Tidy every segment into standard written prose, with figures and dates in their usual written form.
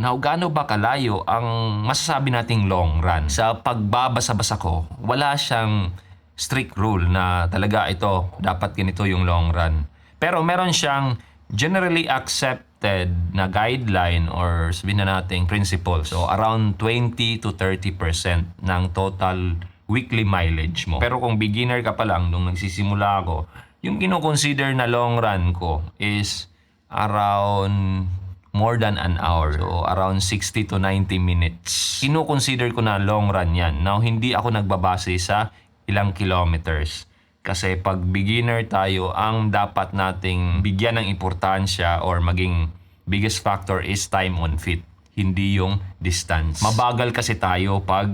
Now, gaano ba kalayo ang masasabi nating long run? Sa pagbabasa-basa ko, wala siyang strict rule na talaga ito, dapat ganito yung long run. Pero meron siyang generally accepted na guideline or sabihin na natin principle. So, around 20 to 30% ng total weekly mileage mo. Pero kung beginner ka pa lang, nung nagsisimula ako, yung kino-consider na long run ko is around more than an hour. So, around 60 to 90 minutes. Kino-consider ko na long run yan. Now, hindi ako nagbabase sa ilang kilometers. Kasi pag beginner tayo, ang dapat nating bigyan ng importansya or maging biggest factor is time on feet. Hindi yung distance. Mabagal kasi tayo pag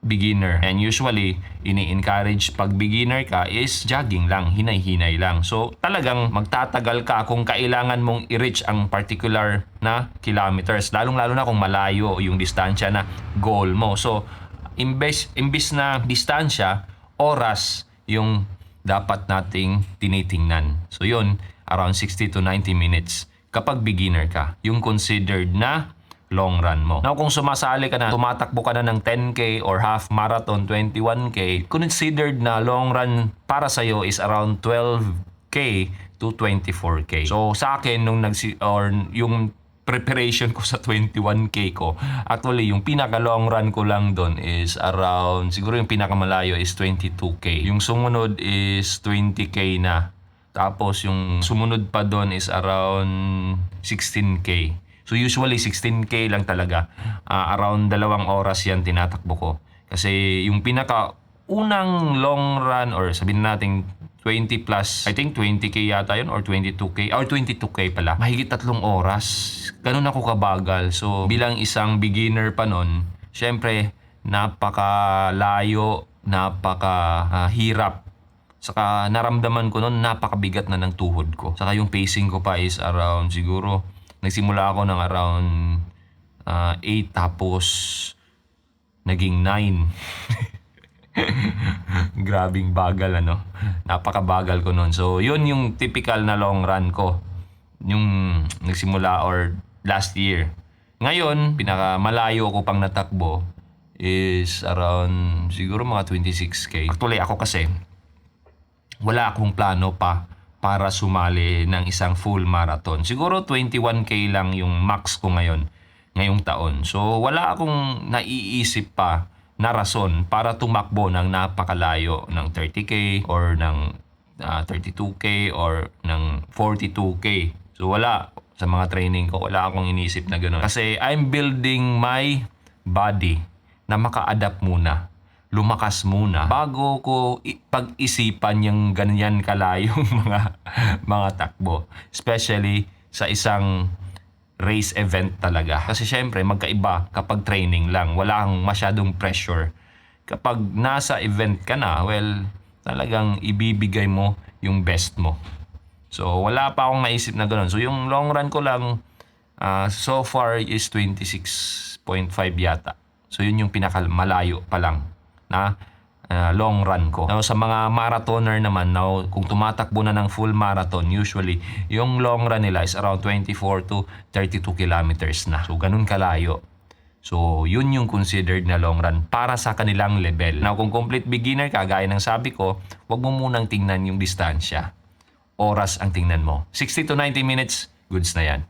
beginner. And usually, ini-encourage pag beginner ka is jogging lang, hinay-hinay lang. So, talagang magtatagal ka kung kailangan mong i-reach ang particular na kilometers. Lalong-lalo na kung malayo yung distansya na goal mo. So, imbes na distansya, oras yung dapat nating tinitingnan. So, yun, around 60 to 90 minutes kapag beginner ka. Yung considered na long run mo. Now, kung sumasali ka na, tumatakbo ka na ng 10K or half marathon, 21K, considered na long run para sa'yo is around 12K to 24K. So, sa akin, yung preparation ko sa 21K ko, actually, yung pinaka-long run ko lang doon is around, siguro yung pinakamalayo is 22K. Yung sumunod is 20K na. Tapos, yung sumunod pa doon is around 16K. So usually 16K lang talaga. Around 2 oras yan tinatakbo ko. Kasi yung pinaka-unang long run or sabihin natin 20 plus, I think 20K yata yun or 22K or 22K pala. Mahigit 3 oras. Ganun ako kabagal. So bilang isang beginner pa nun, syempre napakalayo, napakahirap. Saka naramdaman ko nun napakabigat na ng tuhod ko. Saka yung pacing ko pa is around siguro nagsimula ako ng around 8 tapos naging 9. Grabing bagal ano. Napakabagal ko noon. So yun yung typical na long run ko. Yung nagsimula or last year. Ngayon, pinakamalayo ko pang natakbo is around siguro mga 26K. Actually ako kasi wala akong plano pa para sumali ng isang full marathon. Siguro 21K lang yung max ko ngayong taon. So wala akong naiisip pa na rason para tumakbo ng napakalayo ng 30K or ng 32K or ng 42K. So wala sa mga training ko, wala akong inisip na gano'n. Kasi I'm building my body na maka-adapt muna. Lumakas muna bago ko pag-isipan yung ganyan kalayong mga takbo, especially sa isang race event talaga. Kasi syempre magkaiba kapag training lang, wala kang masyadong pressure. Kapag nasa event ka na, well, talagang ibibigay mo yung best mo. So wala pa akong naisip na gano'n. So yung long run ko lang so far is 26.5 yata. So yun yung pinakamalayo pa lang na long run ko. Now, sa mga marathoner naman, now, kung tumatakbo na ng full marathon, usually, yung long run nila is around 24 to 32 kilometers na. So, ganun kalayo. So, yun yung considered na long run para sa kanilang level. Now, kung complete beginner ka, gaya ng sabi ko, wag mo munang tingnan yung distansya. Oras ang tingnan mo. 60 to 90 minutes, goods na yan.